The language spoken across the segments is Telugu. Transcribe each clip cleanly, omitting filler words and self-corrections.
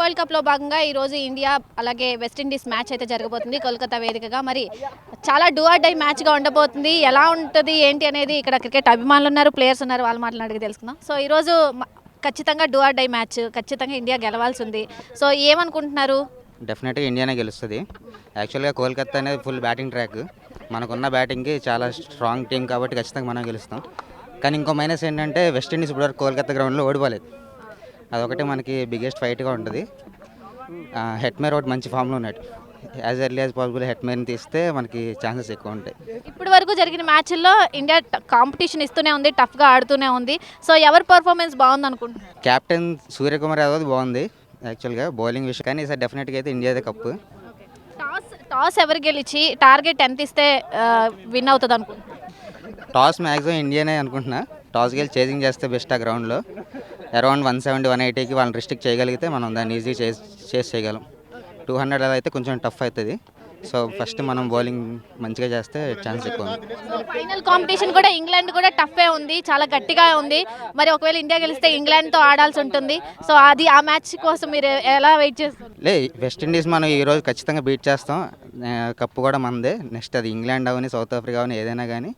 వరల్డ్ కప్లో భాగంగా ఈరోజు ఇండియా అలాగే వెస్టిండీస్ మ్యాచ్ అయితే జరగబోతుంది కోల్కతా వేదికగా. మరి చాలా డూ ఆర్ డై మ్యాచ్గా ఉండబోతుంది. ఎలా ఉంటుంది ఏంటి అనేది ఇక్కడ క్రికెట్ అభిమానులు ఉన్నారు, ప్లేయర్స్ ఉన్నారు, వాళ్ళ మాటలు అడిగి తెలుసుకుందాం. సో ఈరోజు ఖచ్చితంగా డూ ఆర్ డై మ్యాచ్, ఖచ్చితంగా ఇండియా గెలవాల్సి ఉంది. సో ఏమనుకుంటున్నారు? డెఫినెట్గా ఇండియానే గెలుస్తుంది. యాక్చువల్గా కోల్కతా అనేది ఫుల్ బ్యాటింగ్ ట్రాక్. మనకున్న బ్యాటింగ్కి చాలా స్ట్రాంగ్ టీం కాబట్టి ఖచ్చితంగా మనం గెలుస్తాం. కానీ ఇంకో మైనస్ ఏంటంటే వెస్టిండీస్ ఇప్పటివరకు కోల్కతా గ్రౌండ్లో ఓడిపోలేదు. అదొకటి మనకి బిగ్గెస్ట్ ఫైట్గా ఉంటుంది. హెట్మేర్ ఒకటి మంచి ఫామ్లో ఉన్నాడు. యాజ్ ఎర్లీ యాజ్ పాసిబుల్ హెట్మేర్ని తీస్తే మనకి ఛాన్సెస్ ఎక్కువ ఉంటాయి. ఇప్పటి వరకు జరిగిన మ్యాచ్ల్లో ఇండియా కాంపిటీషన్ ఇస్తూనే ఉంది, టఫ్గా ఆడుతూనే ఉంది. సో ఎవరి పర్ఫార్మెన్స్ బాగుంది అనుకుంటున్నారు? కెప్టెన్ సూర్యకుమార్ యాదవ్ బాగుంది యాక్చువల్గా బౌలింగ్ విషయం. కానీ ఈసారి డెఫినెట్గా అయితే ఇండియాదే కప్పు. టాస్ ఎవరు గెలిచి టార్గెట్ ఎంత ఇస్తే విన్ అవుతుంది అనుకుంటున్నారు? టాస్ మ్యాక్సిమం ఇండియానే అనుకుంటున్నా. టాస్ గెలిచి చేజింగ్ చేస్తే బెస్ట్ ఆ గ్రౌండ్లో. అరౌండ్ 170, 180కి వాళ్ళని రిస్ట్రిక్ట్ చేయగలిగితే మనం దాన్ని ఈజీ చేయగలం. 200 అలా అయితే కొంచెం టఫ్ అవుతుంది. సో ఫస్ట్ మనం బౌలింగ్ మంచిగా చేస్తే ఛాన్స్ ఎక్కువ ఉంది. ఫైనల్ కాంపిటీషన్ కూడా ఇంగ్లాండ్ కూడా టఫే ఉంది, చాలా గట్టిగా ఉంది. మరి ఒకవేళ ఇండియా గెలిస్తే ఇంగ్లాండ్తో ఆడాల్సి ఉంటుంది. సో అది ఆ మ్యాచ్ కోసం మీరు ఎలా వెయిట్ చేస్తారు? వెస్టిండీస్ మనం ఈరోజు ఖచ్చితంగా బీట్ చేస్తాం. కప్పు కూడా మనదే. నెక్స్ట్ అది ఇంగ్లాండ్ అవని, సౌత్ ఆఫ్రికా అవని, ఏదైనా కానీ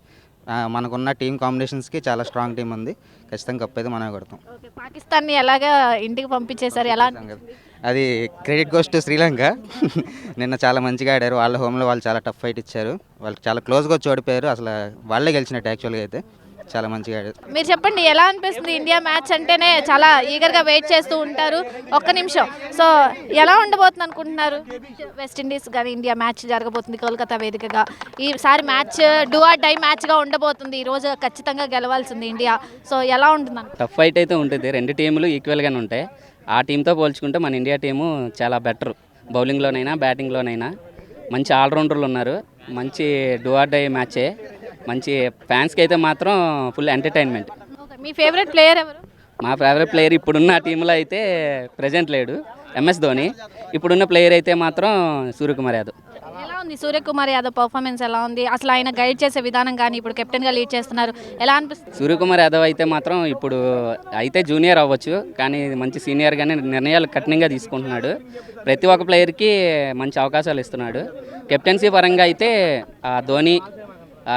మనకున్న టీం కాంబినేషన్స్కి చాలా స్ట్రాంగ్ టీం ఉంది. ఖచ్చితంగా కప్పు అయితే మనమే కొడతాం. పాకిస్తాన్ని ఎలాగా ఇంటికి పంపించేశారు? ఎలా? అది క్రెడిట్ గోస్ టు శ్రీలంక. నిన్న చాలా మంచిగా ఆడారు. వాళ్ళ హోమ్లో వాళ్ళు చాలా టఫ్ ఫైట్ ఇచ్చారు. వాళ్ళు చాలా క్లోజ్గా వచ్చి ఓడిపోయారు. అసలు వాళ్ళే గెలిచినట్టు యాక్చువల్గా అయితే చాలా మంచిగా ఆడారు. మీరు చెప్పండి, ఎలా అనిపిస్తుంది? ఇండియా మ్యాచ్ అంటేనే చాలా ఈగర్గా వెయిట్ చేస్తూ ఉంటారు. ఒక్క నిమిషం. సో ఎలా ఉండబోతుంది అనుకుంటున్నారు? వెస్టిండీస్ కానీ ఇండియా మ్యాచ్ జరగబోతుంది కోల్కతా వేదికగా. ఈసారి మ్యాచ్ డూ ఆర్ డై మ్యాచ్గా ఉండబోతుంది. ఈరోజు ఖచ్చితంగా గెలవాల్సింది ఇండియా. సో ఎలా ఉంటుంది? టఫ్ ఫైట్ అయితే ఉంటుంది. రెండు టీములు ఈక్వల్గానే ఉంటాయి. ఆ టీంతో పోల్చుకుంటే మన ఇండియా టీము చాలా బెటర్. బౌలింగ్లోనైనా బ్యాటింగ్లోనైనా మంచి ఆల్రౌండర్లు ఉన్నారు. మంచి డూ ఆర్ డై మ్యాచే. మంచి ఫ్యాన్స్కి అయితే మాత్రం ఫుల్ ఎంటర్టైన్మెంట్. మీ ఫేవరెట్ ప్లేయర్ ఎవరు? మా ఫేవరెట్ ప్లేయర్ ఇప్పుడున్న టీంలో అయితే ప్రజెంట్ లేడు, ఎంఎస్ ధోని. ఇప్పుడున్న ప్లేయర్ అయితే మాత్రం సూర్యకుమార్ యాదవ్. ఎలా ఉంది సూర్యకుమార్ యాదవ్ పర్ఫార్మెన్స్? ఎలా ఉంది అసలు? ఆయన గైడ్ చేసే విధానం కానీ ఇప్పుడు కెప్టెన్గా లీడ్ చేస్తున్నారు, ఎలా అనిపిస్తుంది? సూర్యకుమార్ యాదవ్ అయితే మాత్రం ఇప్పుడు అయితే జూనియర్ అవ్వచ్చు, కానీ మంచి సీనియర్గానే నిర్ణయాలు కఠినంగా తీసుకుంటున్నాడు. ప్రతి ఒక్క ప్లేయర్కి మంచి అవకాశాలు ఇస్తున్నాడు. కెప్టెన్సీ పరంగా అయితే ధోని,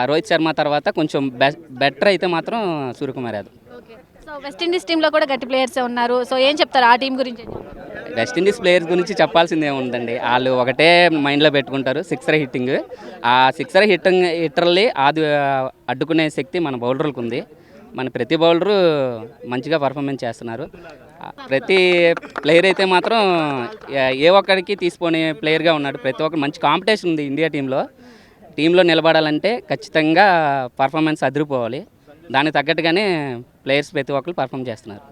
రోహిత్ శర్మ తర్వాత కొంచెం బెటర్ అయితే మాత్రం సూర్యకుమార్ యాదవ్. సో వెస్టిండీస్ టీంలో కూడా గట్టి ప్లేయర్సే ఉన్నారు. సో ఏం చెప్తారు ఆ టీం గురించి? వెస్టిండీస్ ప్లేయర్స్ గురించి చెప్పాల్సిందే ఉందండి. వాళ్ళు ఒకటే మైండ్లో పెట్టుకుంటారు, సిక్సర్ హిట్టింగ్. ఆ సిక్సర్ హిట్టర్లీ అది అడ్డుకునే శక్తి మన బౌలర్లకు ఉంది. మన ప్రతి బౌలరు మంచిగా పర్ఫార్మెన్స్ చేస్తున్నారు. ప్రతి ప్లేయర్ అయితే మాత్రం ఏ ఒక్కడికి తీసుకునే ప్లేయర్గా ఉన్నాడు. ప్రతి ఒక్కరు మంచి కాంపిటీషన్ ఉంది ఇండియా టీంలో నిలబడాలంటే ఖచ్చితంగా పర్ఫార్మెన్స్ అదిరిపోవాలి. దానికి తగ్గట్టుగానే ప్లేయర్స్ ప్రతి ఒక్కరు పర్ఫామ్ చేస్తున్నారు.